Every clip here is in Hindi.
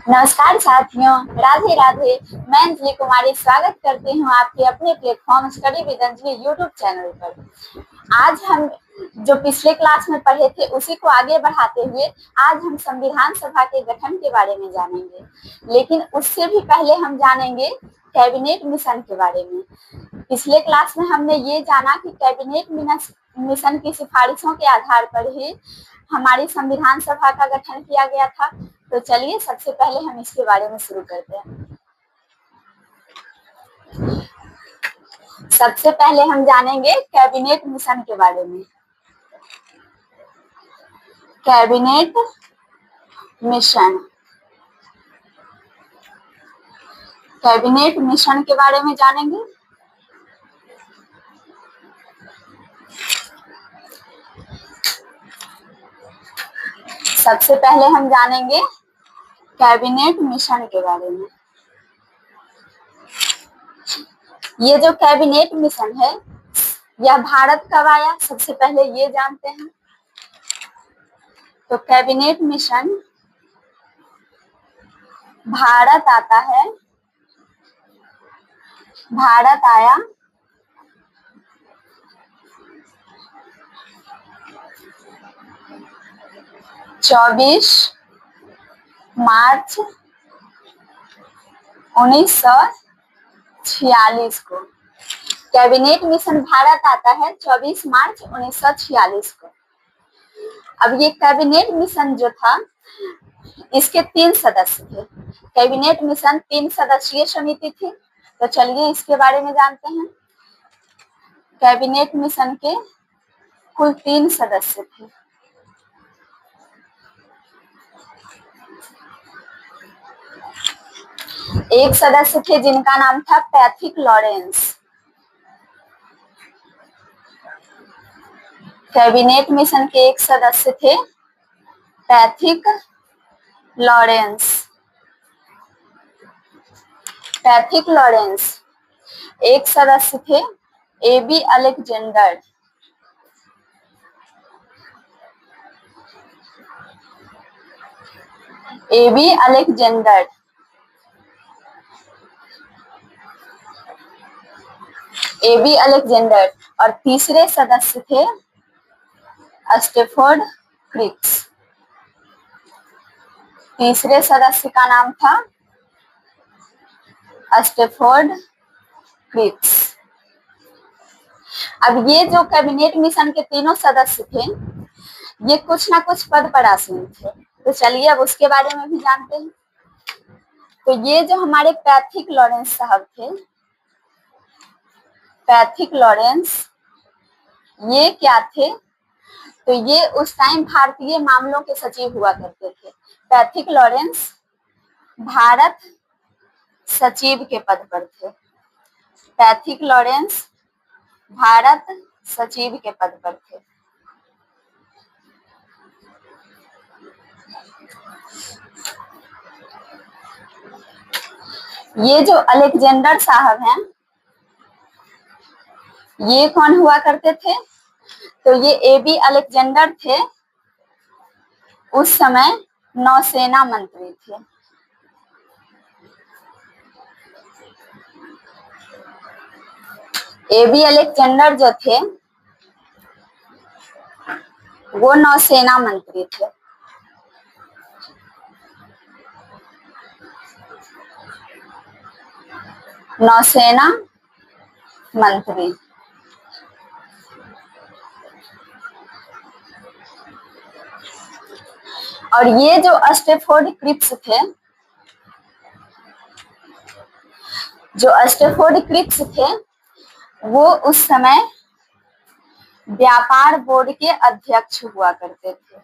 नमस्कार साथियों, राधे राधे। मैं अंजलि कुमारी स्वागत करती हूँ आपके अपने platform study with Anjali YouTube channel पर। आज हम जो पिछले क्लास में पढ़े थे उसी को आगे बढ़ाते हुए आज हम संविधान सभा के गठन के बारे में जानेंगे, लेकिन उससे भी पहले हम जानेंगे कैबिनेट मिशन के बारे में। पिछले क्लास में हमने ये जाना कि कैबिनेट मिशन की सिफारिशों के आधार पर ही हमारी संविधान सभा का गठन किया गया था। तो चलिए सबसे पहले हम इसके बारे में शुरू करते हैं। सबसे पहले हम जानेंगे कैबिनेट मिशन के बारे में। कैबिनेट मिशन, कैबिनेट मिशन के बारे में जानेंगे। सबसे पहले हम जानेंगे कैबिनेट मिशन के बारे में। ये जो कैबिनेट मिशन है यह भारत कब आया, सबसे पहले ये जानते हैं। तो कैबिनेट मिशन भारत आता है, भारत आया 24 मार्च 1946 को। कैबिनेट मिशन भारत आता है 24 मार्च 1946 को। अब ये कैबिनेट मिशन जो था इसके 3 सदस्य थे। कैबिनेट मिशन 3 सदस्यीय समिति थी। तो चलिए इसके बारे में जानते हैं। कैबिनेट मिशन के कुल 3 सदस्य थे। एक सदस्य थे जिनका नाम था पैथिक लॉरेंस। कैबिनेट मिशन के एक सदस्य थे पैथिक लॉरेंस। Pethick Lawrence. एक सदस्य थे A B Alexander. A B Alexander. A B Alexander. और तीसरे सदस्य थे स्टेफोर्ड क्रिप्स। तीसरे सदस्य का नाम था स्टेफोर्ड क्रिप्स। अब ये जो कैबिनेट मिशन के तीनों सदस्य थे ये कुछ ना कुछ पद पर आसीन थे। तो चलिए अब उसके बारे में भी जानते हैं। तो ये जो हमारे पैथिक लॉरेंस साहब थे, पैथिक लॉरेंस, ये क्या थे? तो ये उस टाइम भारतीय मामलों के सचिव हुआ करते थे। पैथिक लॉरेंस भारत सचिव के पद पर थे। पैथिक लॉरेंस भारत सचिव के पद पर थे। ये जो अलेक्जेंडर साहब हैं ये कौन हुआ करते थे? तो ये एबी अलेक्जेंडर थे, उस समय नौसेना मंत्री थे। एबी अलेक्जेंडर जो थे वो नौसेना मंत्री थे। नौसेना मंत्री। और ये जो स्टेफोर्ड क्रिप्स थे, जो स्टेफोर्ड क्रिप्स थे वो उस समय व्यापार बोर्ड के अध्यक्ष हुआ करते थे।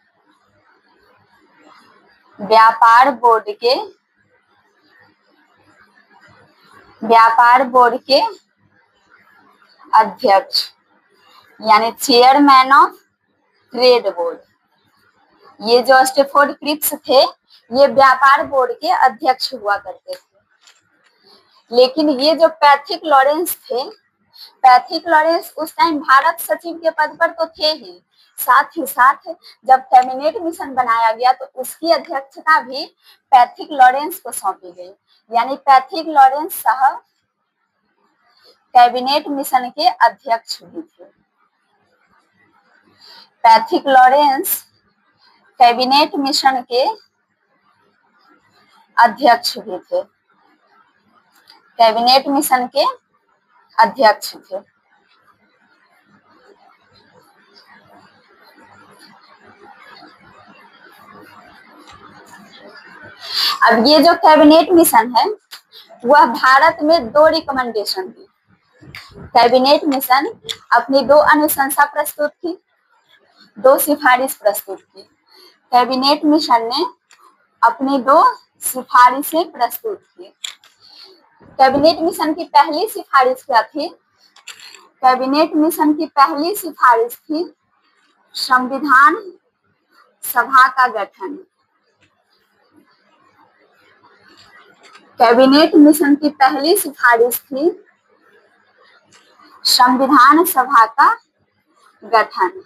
व्यापार बोर्ड के अध्यक्ष यानी चेयरमैन ऑफ ट्रेड बोर्ड। ये जो स्टेफोर्ड क्रिप्स थे ये व्यापार बोर्ड के अध्यक्ष हुआ करते थे। लेकिन ये जो पैथिक लॉरेंस थे, पैथिक लॉरेंस उस टाइम भारत सचिव के पद पर तो थे ही, साथ ही साथ जब कैबिनेट मिशन बनाया गया तो उसकी अध्यक्षता भी पैट्रिक लॉरेंस को सौंपी गई, यानी पैट्रिक लॉरेंस साहब कैबिनेट मिशन के अध्यक्ष भी थे। पैट्रिक लॉरेंस कैबिनेट मिशन के अध्यक्ष भी थे, कैबिनेट मिशन के अध्यक्ष थे। अब ये जो कैबिनेट मिशन है वह भारत में 2 रिकमेंडेशन दी। कैबिनेट मिशन अपनी 2 अनुशंसा प्रस्तुत की, 2 सिफारिश प्रस्तुत की। कैबिनेट मिशन ने अपनी 2 सिफारिशें प्रस्तुत की। कैबिनेट मिशन की पहली सिफारिश क्या थी? कैबिनेट मिशन की पहली सिफारिश थी संविधान सभा का गठन। कैबिनेट मिशन की पहली सिफारिश थी संविधान सभा का गठन।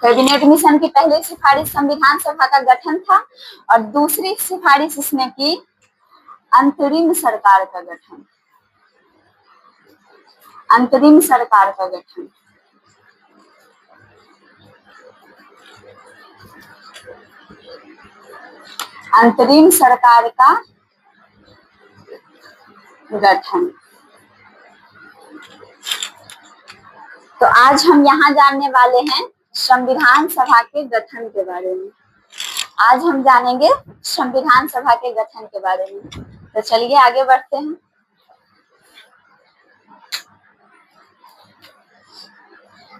कैबिनेट मिशन की पहली सिफारिश संविधान सभा का गठन था और दूसरी सिफारिश इसने की अंतरिम सरकार का गठन। अंतरिम सरकार का गठन। अंतरिम सरकार का गठन। तो आज हम यहाँ जानने वाले हैं संविधान सभा के गठन के बारे में। आज हम जानेंगे संविधान सभा के गठन के बारे में। तो चलिए आगे बढ़ते हैं।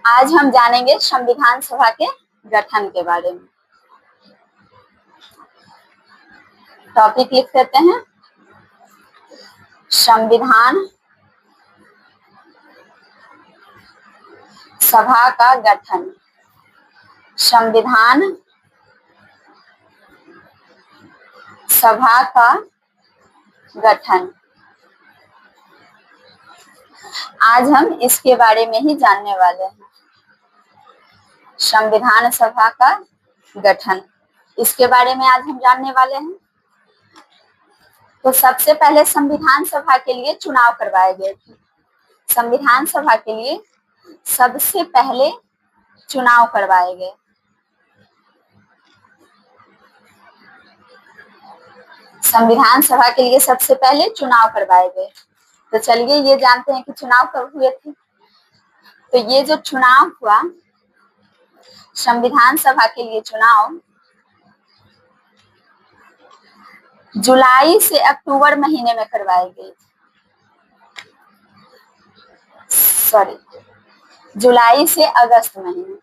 आज हम जानेंगे संविधान सभा के गठन के बारे में। टॉपिक लिख देते हैं, संविधान सभा का गठन। संविधान सभा का गठन। आज हम इसके बारे में ही जानने वाले हैं। संविधान सभा का गठन, इसके बारे में आज हम जानने वाले हैं। तो सबसे पहले संविधान सभा के लिए चुनाव करवाए गए थे। संविधान सभा के लिए सबसे पहले चुनाव करवाए गए। संविधान सभा के लिए सबसे पहले चुनाव करवाए गए। तो चलिए ये जानते हैं कि चुनाव कब हुए थे। तो ये जो चुनाव हुआ, संविधान सभा के लिए चुनाव जुलाई से अक्टूबर महीने में करवाए गए। सॉरी, जुलाई से अगस्त महीने,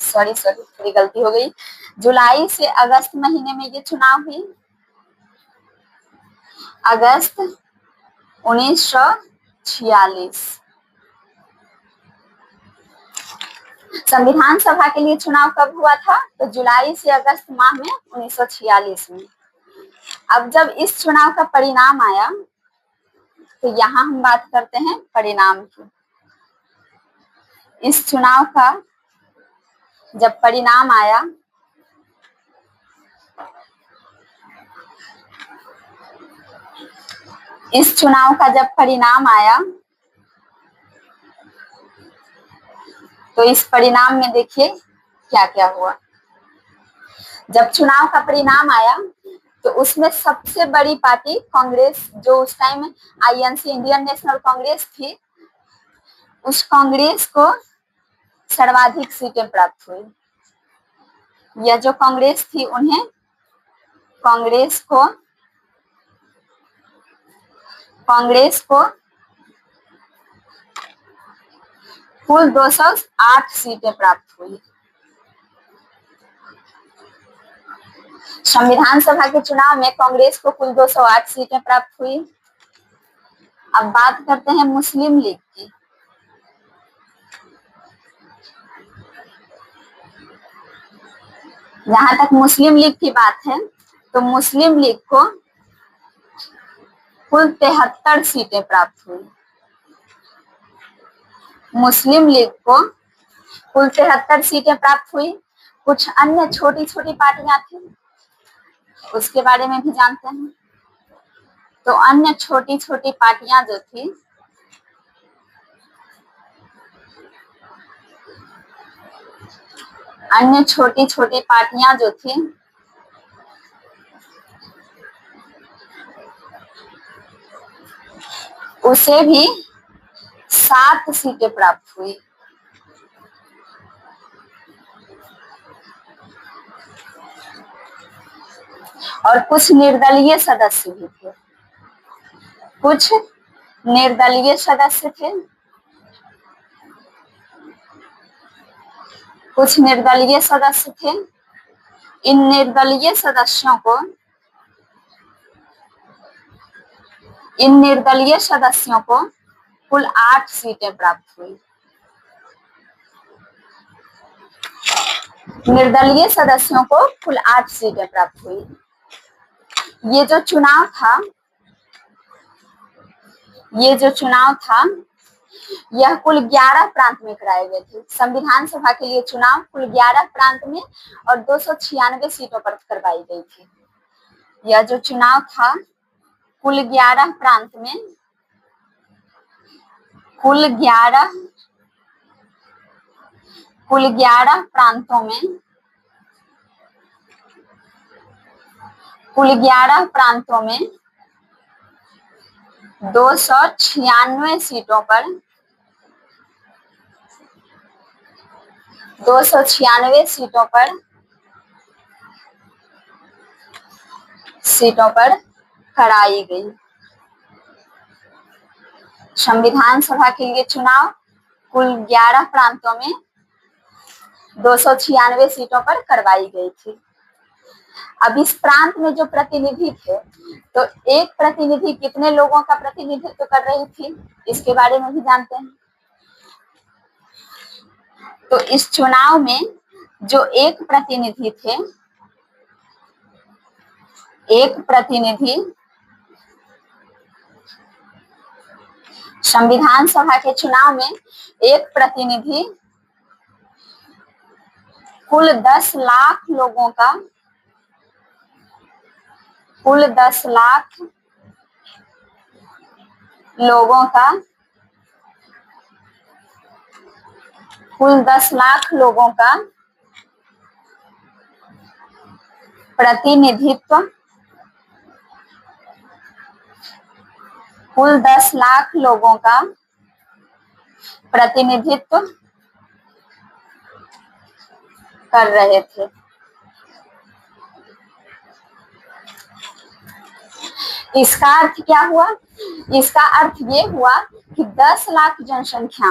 सॉरी थोड़ी गलती हो गई। जुलाई से अगस्त महीने में ये चुनाव हुई। अगस्त 1946। संविधान सभा के लिए चुनाव कब हुआ था? तो जुलाई से अगस्त माह में 1946 में। अब जब इस चुनाव का परिणाम आया तो यहाँ हम बात करते हैं परिणाम की। इस चुनाव का जब परिणाम आया इस चुनाव का जब परिणाम आया तो इस परिणाम में देखिए क्या क्या हुआ। जब चुनाव का परिणाम आया तो उसमें सबसे बड़ी पार्टी कांग्रेस, जो उस time INC Indian national Congress थी, उस कांग्रेस को सर्वाधिक सीटें प्राप्त हुई। यह जो कांग्रेस थी उन्हें कांग्रेस को कुल 208 सीटें प्राप्त हुई। संविधान सभा के चुनाव में कांग्रेस को कुल 208 सीटें प्राप्त हुई। अब बात करते हैं मुस्लिम लीग की। जहां तक मुस्लिम लीग की बात है तो मुस्लिम लीग को कुल 73 सीटें प्राप्त हुई। मुस्लिम लीग को कुल 73 सीटें प्राप्त हुई। कुछ अन्य छोटी छोटी पार्टियां थी, उसके बारे में भी जानते हैं। तो अन्य छोटी छोटी पार्टियां जो थी, अन्य छोटी छोटी पार्टियां जो थी उसे भी 7 सीटें प्राप्त हुई। और कुछ निर्दलीय सदस्य भी थे, कुछ निर्दलीय सदस्य थे, कुछ निर्दलीय सदस्य थे। इन निर्दलीय सदस्यों को कुल 8 सीटें प्राप्त हुई। निर्दलीय सदस्यों को कुल 8 सीटें प्राप्त हुई। ये जो चुनाव था यह कुल 11 प्रांत में कराए गए थे। संविधान सभा के लिए चुनाव कुल 11 प्रांत में और 296 सीटों पर करवाई गई थी। यह जो चुनाव था कुल 11 प्रांत में, कुल 11 प्रांतों में, कुल 11 प्रांतों में 296 सीटों पर 296 सीटों पर कराई गई। संविधान सभा के लिए चुनाव कुल 11 प्रांतों में 296 सीटों पर करवाई गई थी। अब इस प्रांत में जो प्रतिनिधि थे, तो एक प्रतिनिधि कितने लोगों का प्रतिनिधित्व कर रही थी, इसके बारे में भी जानते हैं। तो इस चुनाव में जो एक प्रतिनिधि संविधान सभा के चुनाव में एक प्रतिनिधि कुल 10 लाख लोगों का, कुल 10 लाख लोगों का प्रतिनिधित्व, कुल 10 लाख लोगों का प्रतिनिधित्व कर रहे थे। इसका अर्थ क्या हुआ? इसका अर्थ ये हुआ कि 10 लाख जनसंख्या,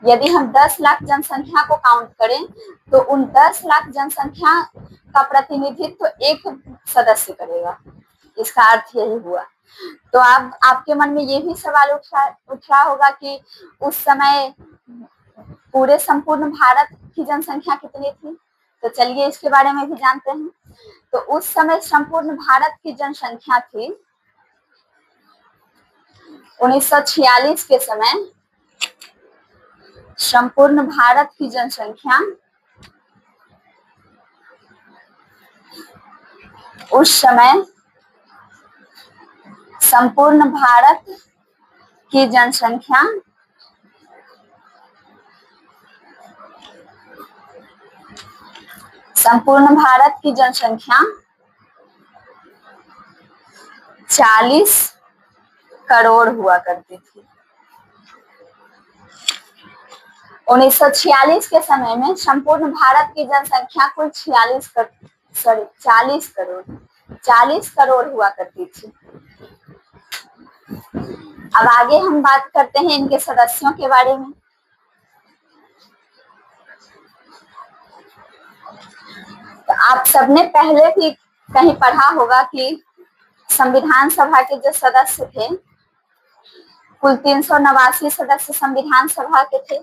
यदि हम 10 लाख जनसंख्या को काउंट करें तो उन 10 लाख जनसंख्या का प्रतिनिधित्व एक सदस्य करेगा। इसका अर्थ यही हुआ। तो अब आपके मन में ये भी सवाल उठ रहा होगा कि उस समय पूरे संपूर्ण भारत की जनसंख्या कितनी थी। तो चलिए इसके बारे में भी जानते हैं। तो उस समय संपूर्ण भारत की जनसंख्या थी 1946 के समय संपूर्ण भारत की जनसंख्या उस समय संपूर्ण भारत की जनसंख्या 40 करोड़ हुआ करती थी। 1946 के समय में संपूर्ण भारत की जनसंख्या कुल 40 करोड़ हुआ करती थी। अब आगे हम बात करते हैं इनके सदस्यों के बारे में। तो आप सबने पहले भी कहीं पढ़ा होगा कि संविधान सभा के जो सदस्य थे, कुल 389 सदस्य संविधान सभा के थे।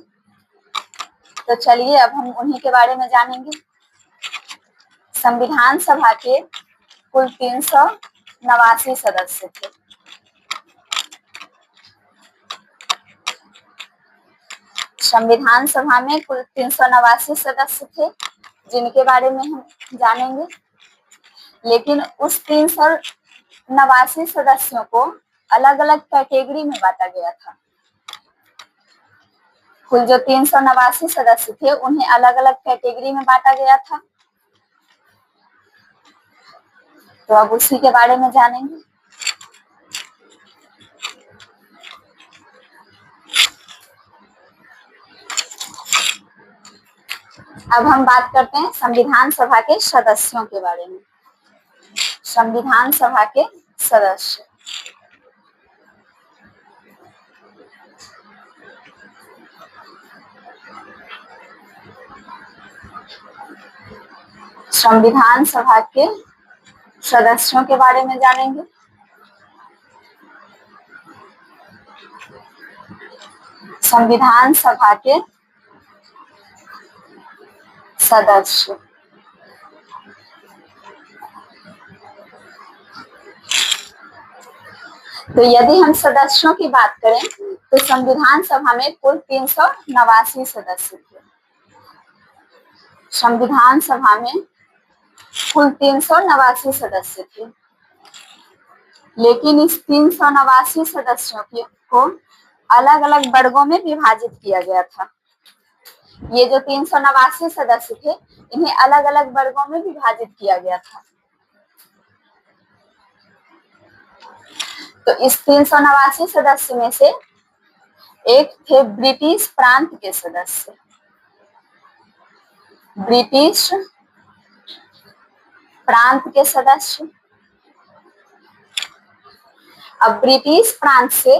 तो चलिए अब हम उन्हीं के बारे में जानेंगे। संविधान सभा के कुल 389 सदस्य थे। संविधान सभा में कुल 389 सदस्य थे, जिनके बारे में हम जानेंगे। लेकिन उस 389 सदस्यों को अलग अलग कैटेगरी में बांटा गया था। कुल जो 389 सदस्य थे उन्हें अलग अलग कैटेगरी में बांटा गया था। तो अब उसी के बारे में जानेंगे। अब हम बात करते हैं संविधान सभा के सदस्यों के बारे में। संविधान सभा के सदस्य। संविधान सभा के सदस्यों के बारे में जानेंगे। संविधान सभा के सदस्य। तो यदि हम सदस्यों की बात करें तो संविधान सभा में कुल 389 सदस्य थे। संविधान सभा में कुल 389 सदस्य थे, लेकिन इस 389 सदस्यों को अलग अलग वर्गों में विभाजित किया गया था। ये जो 389 सदस्य थे इन्हें अलग अलग वर्गों में विभाजित किया गया था। तो इस 389 सदस्य में से एक थे ब्रिटिश प्रांत के सदस्य। ब्रिटिश प्रांत के सदस्य। अब ब्रिटिश प्रांत से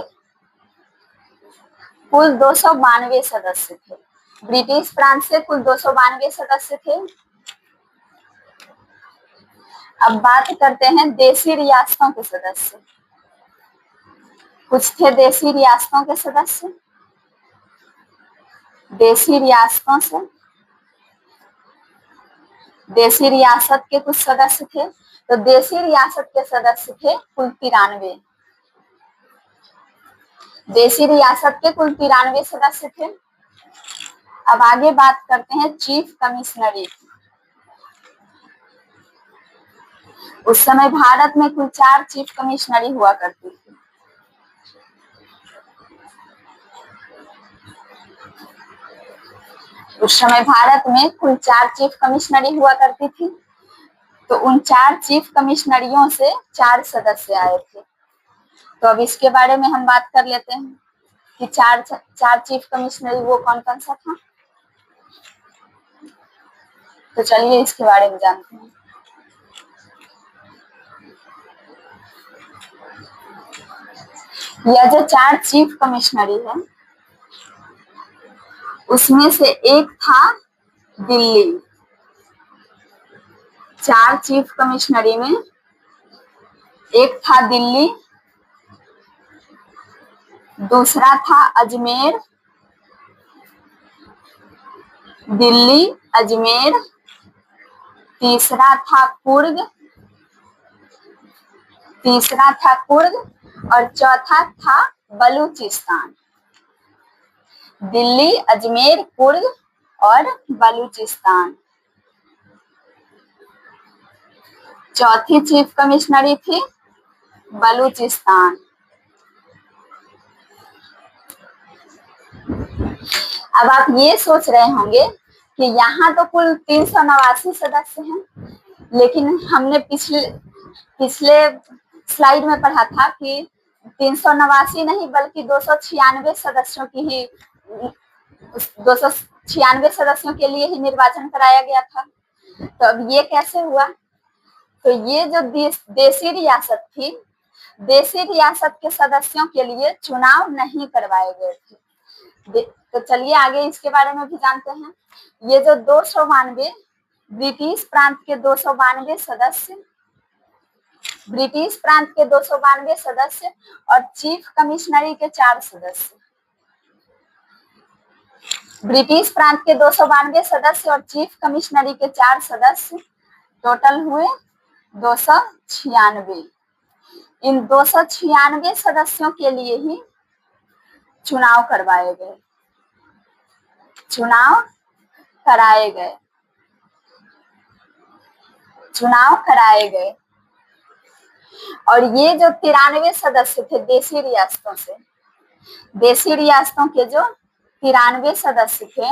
कुल 292 सदस्य थे। ब्रिटिश प्रांत से कुल 292 सदस्य थे। अब बात करते हैं देशी रियासतों के सदस्य। कुछ थे देशी रियासतों के सदस्य। देशी रियासतों से देशी रियासत के कुछ सदस्य थे। तो देशी रियासत के सदस्य थे कुल 93। देशी रियासत के कुल 93 सदस्य थे। अब आगे बात करते हैं चीफ कमिश्नरी। उस समय भारत में कुल 4 चीफ कमिश्नरी हुआ करती थी। उस समय भारत में कुल 4 चीफ कमिश्नरी हुआ करती थी। तो उन 4 चीफ कमिश्नरियों से 4 सदस्य आए थे। तो अब इसके बारे में हम बात कर लेते हैं कि चार चीफ कमिश्नरी वो कौन कौन सा था। तो चलिए इसके बारे में जानते हैं। यह जो 4 चीफ कमिश्नरी है उसमें से एक था दिल्ली। 4 चीफ कमिश्नरी में एक था दिल्ली, दूसरा था अजमेर, दिल्ली अजमेर, तीसरा था कुर्ग और चौथा था बलूचिस्तान। दिल्ली, अजमेर, कुर्ग और बलूचिस्तान। चौथी चीफ कमिश्नरी थी बलूचिस्तान। अब आप ये सोच रहे होंगे कि यहाँ तो कुल 389 सदस्य हैं, लेकिन हमने पिछले स्लाइड में पढ़ा था कि 389 नहीं बल्कि 296 सदस्यों की ही 296 सदस्यों के लिए ही निर्वाचन कराया गया था। तो अब ये कैसे हुआ? तो ये जो देशी रियासत थी, देशी रियासत के सदस्यों के लिए चुनाव नहीं करवाए गए थे। तो चलिए आगे इसके बारे में भी जानते हैं। ये जो 292 ब्रिटिश प्रांत के 292 सदस्य, ब्रिटिश प्रांत के 292 सदस्य और चीफ कमिश्नरी के 4 सदस्य। ब्रिटिश प्रांत के 292 सदस्य और चीफ कमिश्नरी के 4 सदस्य टोटल हुए 296। इन 296 सदस्यों के लिए ही चुनाव करवाए गए। चुनाव कराए गए, चुनाव कराए गए। और ये जो 93 सदस्य थे देशी रियासतों से, देशी रियासतों के जो 93 सदस्य थे,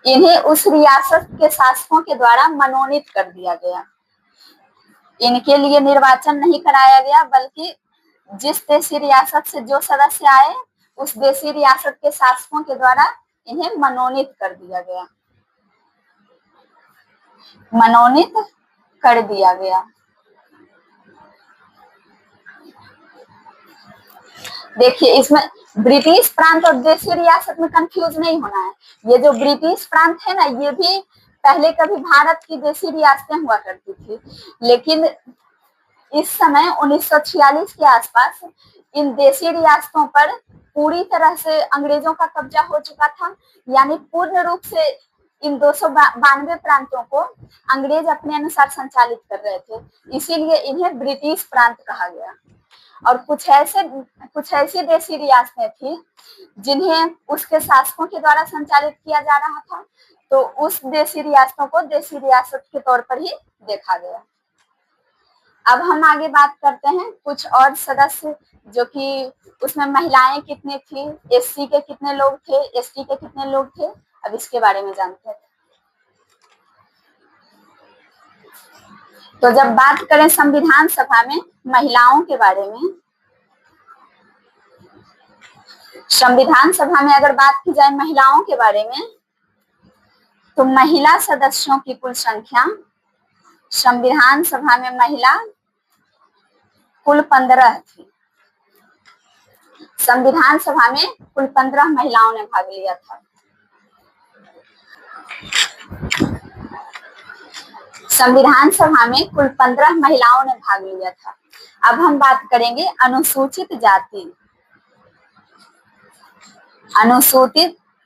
इन्हें उस रियासत के शासकों के द्वारा मनोनीत कर दिया गया। इनके लिए निर्वाचन नहीं कराया गया, बल्कि जिस देशी रियासत से जो सदस्य आए उस देशी रियासत के शासकों के द्वारा इन्हें मनोनीत कर दिया गया, मनोनीत कर दिया गया। देखिए, इसमें ब्रिटिश प्रांत और देशी रियासत में कंफ्यूज नहीं होना है। ये जो ब्रिटिश प्रांत है ना, ये भी पहले कभी भारत की देशी रियासतें हुआ करती थी, लेकिन इस समय 1946 के आसपास इन देशी रियासतों पर पूरी तरह से अंग्रेजों का कब्जा हो चुका था। यानी पूर्ण रूप से इन 292 प्रांतों को अंग्रेज अपने अनुसार संचालित कर रहे थे, इसीलिए इन्हें ब्रिटिश प्रांत कहा गया। और कुछ ऐसी देशी रियासतें थी जिन्हें उसके शासकों के द्वारा संचालित किया जा रहा था, तो उस देशी रियासतों को देशी रियासत के तौर पर ही देखा गया। अब हम आगे बात करते हैं कुछ और सदस्य, जो कि उसमें महिलाएं कितनी थी, एससी के कितने लोग थे, एसटी के कितने लोग थे, अब इसके बारे में जानते हैं। तो जब बात करें संविधान सभा में महिलाओं के बारे में, संविधान सभा में अगर बात की जाए महिलाओं के बारे में, तो महिला सदस्यों की कुल संख्या संविधान सभा में महिला कुल 15 थी। संविधान सभा में कुल 15 महिलाओं ने भाग लिया था। संविधान सभा में कुल 15 महिलाओं ने भाग लिया था। अब हम बात करेंगे अनुसूचित जाति,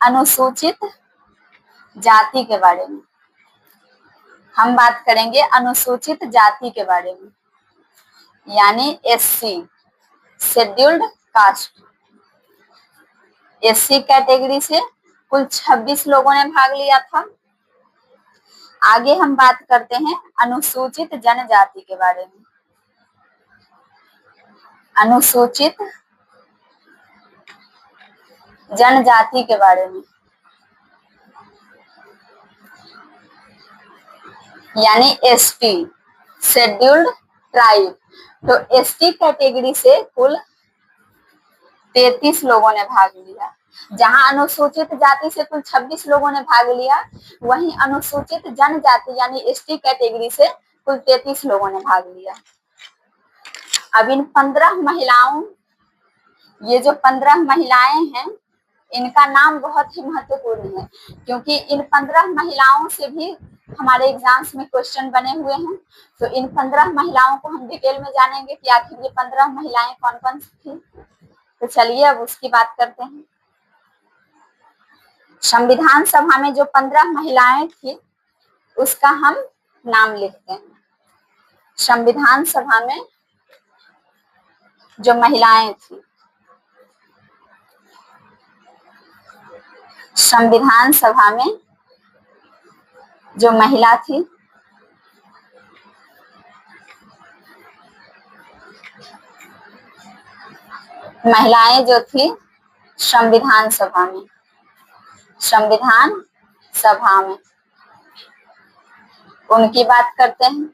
अनुसूचित जाति के बारे में। हम बात करेंगे अनुसूचित जाति के बारे में, यानी SC, scheduled caste. SC category से कुल 26 लोगों ने भाग लिया था। आगे हम बात करते हैं अनुसूचित जनजाति के बारे में। अनुसूचित जनजाति के बारे में, यानी एसटी, शेड्यूल्ड ट्राइब। तो एसटी कैटेगरी से कुल 33 लोगों ने भाग लिया। जहां अनुसूचित जाति से कुल 26 लोगों ने भाग लिया, वहीं अनुसूचित जनजाति यानी एसटी कैटेगरी से कुल 33 लोगों ने भाग लिया। अब इन 15 महिलाओं, ये जो 15 महिलाएं हैं, इनका नाम बहुत ही महत्वपूर्ण है, क्योंकि इन 15 महिलाओं से भी हमारे एग्जाम्स में क्वेश्चन बने हुए हैं। तो इन 15 महिलाओं को हम डिटेल में जानेंगे कि आखिर ये 15 महिलाएं कौन कौन सी थी। तो चलिए अब उसकी बात करते हैं। संविधान सभा में जो 15 महिलाएं थी उसका हम नाम लिखते हैं। संविधान सभा में जो महिलाएं थी, संविधान सभा में जो महिला थी, महिलाएं जो थी संविधान सभा में, संविधान सभा में उनकी बात करते हैं।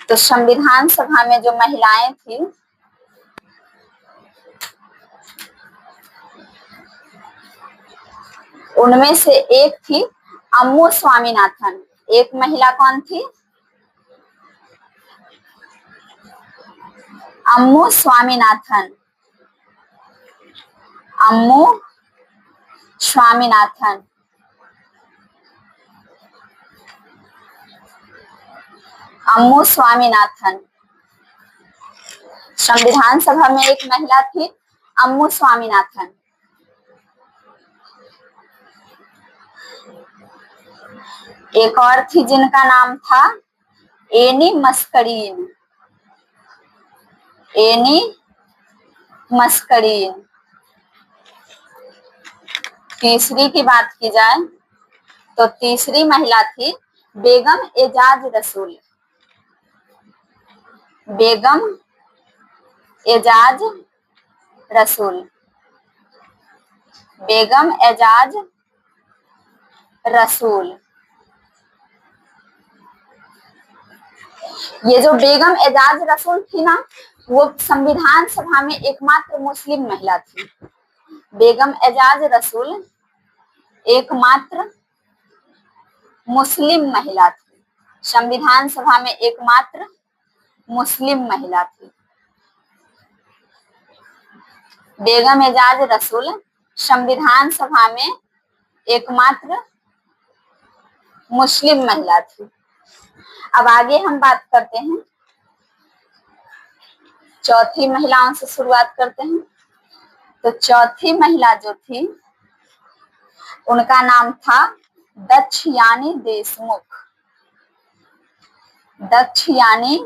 तो संविधान सभा में जो महिलाएं थी, उनमें से एक थी अम्मू स्वामीनाथन। एक महिला कौन थी? अम्मू स्वामीनाथन। अम्मू स्वामीनाथन। अम्मू स्वामीनाथन। संविधान सभा में एक महिला थी अम्मू स्वामीनाथन। एक और थी जिनका नाम था एनी मस्करीन। Any Mascarene. तीसरी की बात की जाए तो तीसरी महिला थी बेगम एजाज रसूल। बेगम एजाज रसूल। बेगम एजाज रसूल। ये जो बेगम एजाज रसूल थी ना, वो संविधान सभा में एकमात्र मुस्लिम महिला थी। बेगम एजाज रसूल एकमात्र मुस्लिम महिला थी, संविधान सभा में एकमात्र मुस्लिम महिला थी। बेगम एजाज रसूल संविधान सभा में एकमात्र मुस्लिम महिला थी। अब आगे हम बात करते हैं, चौथी महिलाओं से शुरुआत करते हैं। तो चौथी महिला जो थी उनका नाम था दक्षयानी देशमुख। दक्षयानी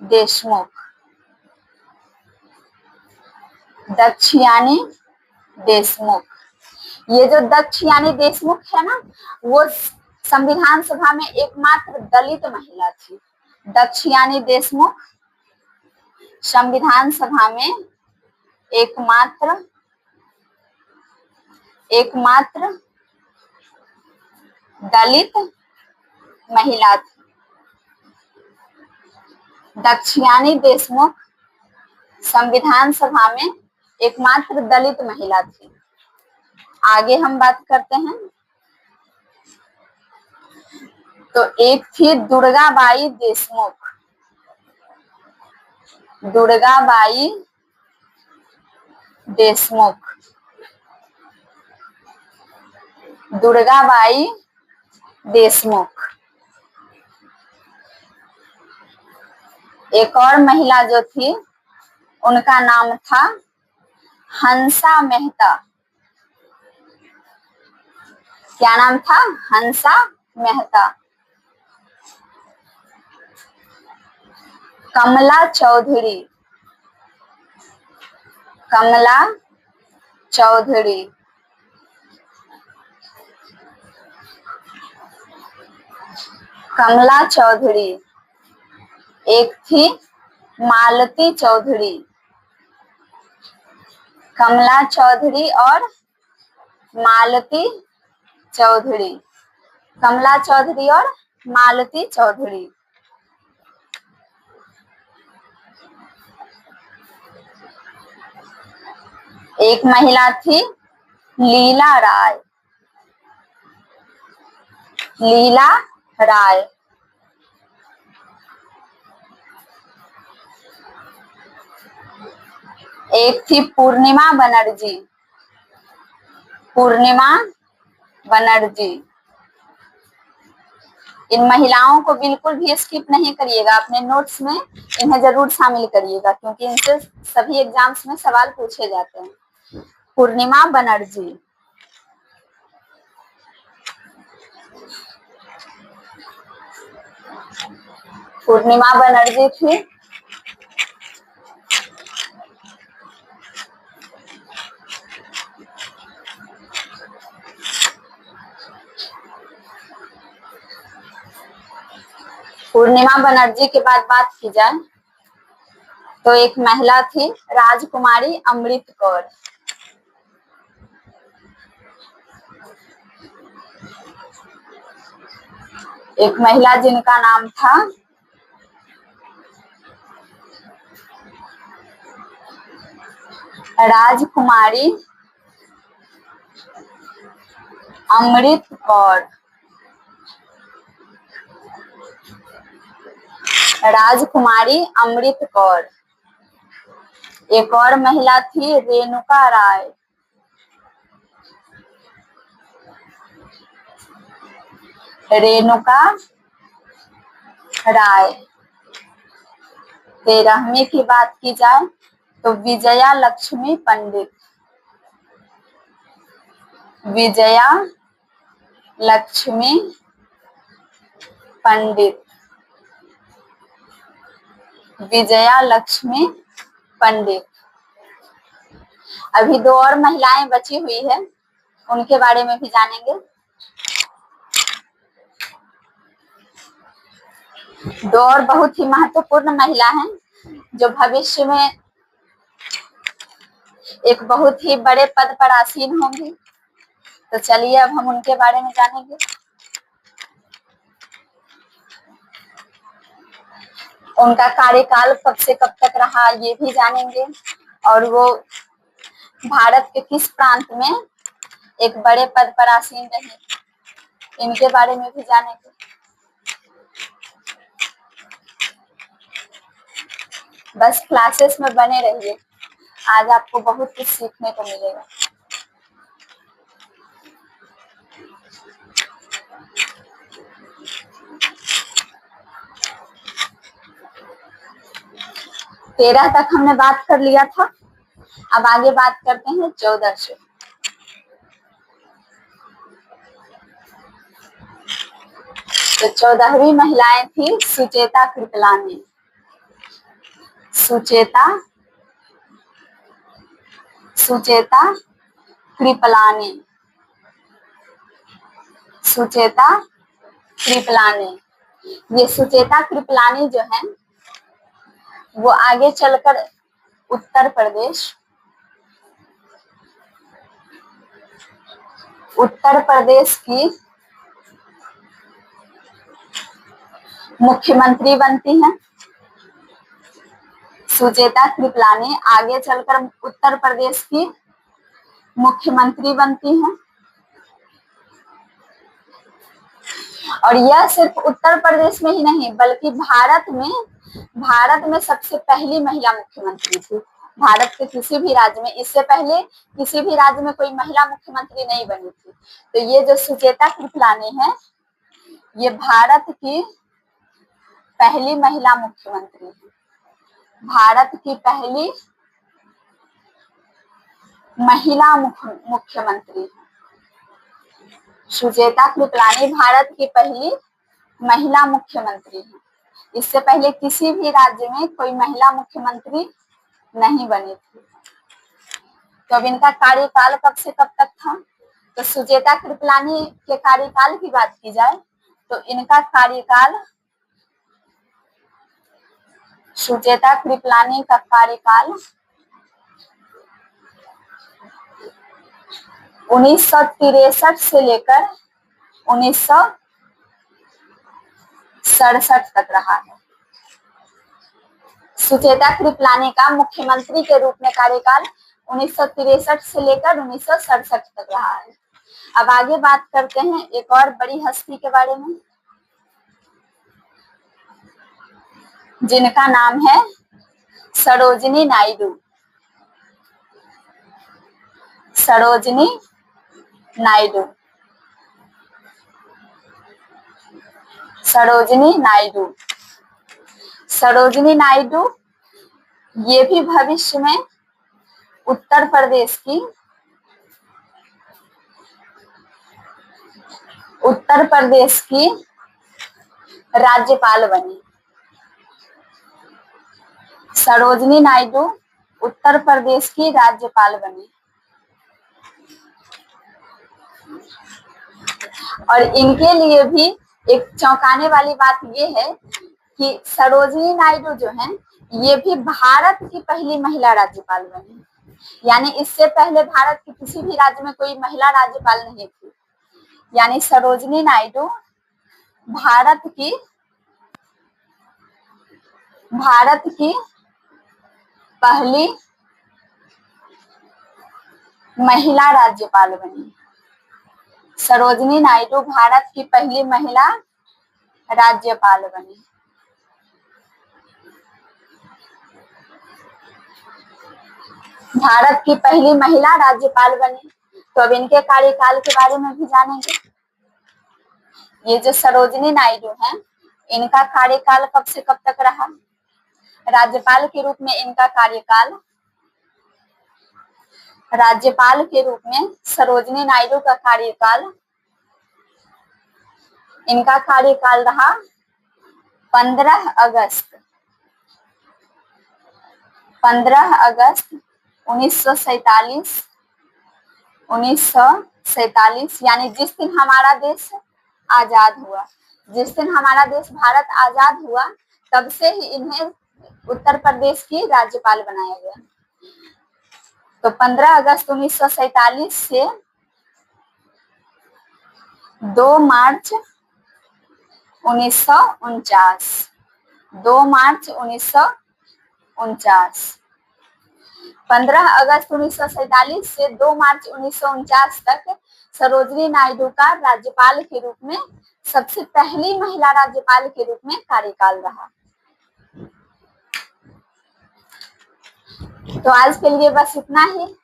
देशमुख। दक्षयानी देशमुख। ये जो दक्षयानी देशमुख है ना, वो संविधान सभा में एकमात्र दलित महिला थी। दक्षयानी देशमुख संविधान सभा में एकमात्र दलित महिला थी। दक्षयानी देशमुख संविधान सभा में एकमात्र दलित महिला थी। आगे हम बात करते हैं। तो एक थी दुर्गाबाई देशमुख। दुर्गाबाई देशमुख। दुर्गाबाई देशमुख। एक और महिला जो थी उनका नाम था हंसा मेहता। क्या नाम था? हंसा मेहता। कमला चौधरी। कमला चौधरी। कमला चौधरी। एक थी मालती चौधरी। कमला चौधरी और मालती चौधरी। कमला चौधरी और मालती चौधरी। एक महिला थी लीला राय। लीला राय। एक थी पूर्णिमा बनर्जी। पूर्णिमा बनर्जी। इन महिलाओं को बिल्कुल भी स्किप नहीं करिएगा, अपने नोट्स में इन्हें जरूर शामिल करिएगा, क्योंकि इनसे सभी एग्जाम्स में सवाल पूछे जाते हैं। पूर्णिमा बनर्जी। पूर्णिमा बनर्जी थी पूर्णिमा बनर्जी के बाद बात की जाए तो एक महिला थी राजकुमारी अमृत कौर। एक महिला जिनका नाम था राजकुमारी अमृत कौर। राजकुमारी अमृत कौर। एक और महिला थी रेणुका राय। रेणुका राय। 13वीं की बात की जाए तो विजया लक्ष्मी पंडित। विजया लक्ष्मी पंडित। विजया लक्ष्मी पंडित। अभी 2 और महिलाएं बची हुई है, उनके बारे में भी जानेंगे। 2 और बहुत ही महत्वपूर्ण महिला हैं जो भविष्य में एक बहुत ही बड़े पद पर आसीन होंगी। तो चलिए अब हम उनके बारे में जानेंगे। उनका कार्यकाल कब से कब तक रहा ये भी जानेंगे, और वो भारत के किस प्रांत में एक बड़े पद पर आसीन रही, इनके बारे में भी जानेंगे। बस क्लासेस में बने रहिए, आज आपको बहुत कुछ सीखने को मिलेगा। तेरह तक हमने बात कर लिया था, अब आगे बात करते हैं 14 से। तो 14वीं महिलाएं थी सुचेता कृपलानी। सुचेता कृपलानी। सुचेता कृपलानी। ये सुचेता कृपलानी जो है वो आगे चलकर उत्तर प्रदेश की मुख्यमंत्री बनती हैं। सुचेता कृपलानी आगे चलकर उत्तर प्रदेश की मुख्यमंत्री बनती हैं, और यह सिर्फ उत्तर प्रदेश में ही नहीं बल्कि भारत में सबसे पहली महिला मुख्यमंत्री थी। भारत के किसी भी राज्य में इससे पहले किसी भी राज्य में कोई महिला मुख्यमंत्री नहीं बनी थी। तो ये जो सुचेता कृपलानी है ये भारत की पहली महिला मुख्यमंत्री है। भारत की पहली महिला मुख्यमंत्री है। सुचेता कृपलानी भारत की पहली महिला मुख्यमंत्री है। इससे पहले किसी भी राज्य में कोई महिला मुख्यमंत्री नहीं बनी थी। तो अब इनका कार्यकाल कब से कब तक था? तो सुचेता कृपलानी के कार्यकाल की बात की जाए तो इनका कार्यकाल, सुचेता कृपलानी का कार्यकाल 1963 से लेकर 1967 तक रहा है। सुचेता कृपलानी का मुख्यमंत्री के रूप में कार्यकाल 1963 से लेकर 1967 तक रहा है। अब आगे बात करते हैं एक और बड़ी हस्ती के बारे में जिनका नाम है सरोजिनी नायडू। सरोजिनी नायडू। सरोजिनी नायडू। सरोजिनी नायडू ये भी भविष्य में उत्तर प्रदेश की राज्यपाल बनी। सरोजिनी नायडू उत्तर प्रदेश की राज्यपाल बनी। और इनके लिए भी एक चौंकाने वाली बात ये है कि सरोजिनी नायडू जो है ये भी भारत की पहली महिला राज्यपाल बनी। यानी इससे पहले भारत के किसी भी राज्य में कोई महिला राज्यपाल नहीं थी। यानी सरोजिनी नायडू भारत की पहली महिला राज्यपाल बनी। सरोजिनी नायडू भारत की पहली महिला राज्यपाल बनी। भारत की पहली महिला राज्यपाल बनी। तो अब इनके कार्यकाल के बारे में भी जानेंगे। ये जो सरोजिनी नायडू हैं इनका कार्यकाल कब से कब तक रहा? राज्यपाल के रूप में इनका कार्यकाल, राज्यपाल के रूप में सरोजिनी नायडू का कार्यकाल, इनका कार्यकाल रहा 15 अगस्त 1947 यानी जिस दिन हमारा देश आजाद हुआ, जिस दिन हमारा देश भारत आजाद हुआ, तब से ही इन्हें उत्तर प्रदेश की राज्यपाल बनाया गया। तो 15 अगस्त 1947 से 2 मार्च 1949, 2 मार्च 1949, 15 अगस्त 1947 से 2 मार्च 1949 तक सरोजिनी नायडू का राज्यपाल के रूप में, सबसे पहली महिला राज्यपाल के रूप में कार्यकाल रहा। तो आज के लिए बस इतना ही।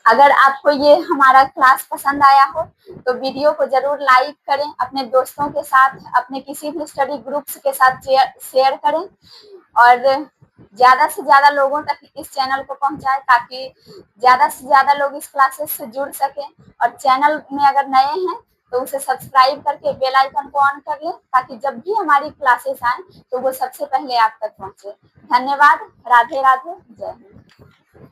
अगर आपको ये हमारा क्लास पसंद आया हो तो वीडियो को जरूर लाइक करें, अपने दोस्तों के साथ, अपने किसी भी स्टडी ग्रुप्स के साथ शेयर करें और ज्यादा से ज्यादा लोगों तक इस चैनल को पहुंचाएं ताकि ज्यादा से ज्यादा लोग इस क्लासेस से जुड़ सकें। और चैनल में अगर नए हैं तो उसे सब्सक्राइब करके बेल आइकन को ऑन कर लें ताकि जब भी हमारी क्लासेस आए तो वो सबसे पहले आप तक पहुंचे। धन्यवाद। राधे राधे। जय हिंद।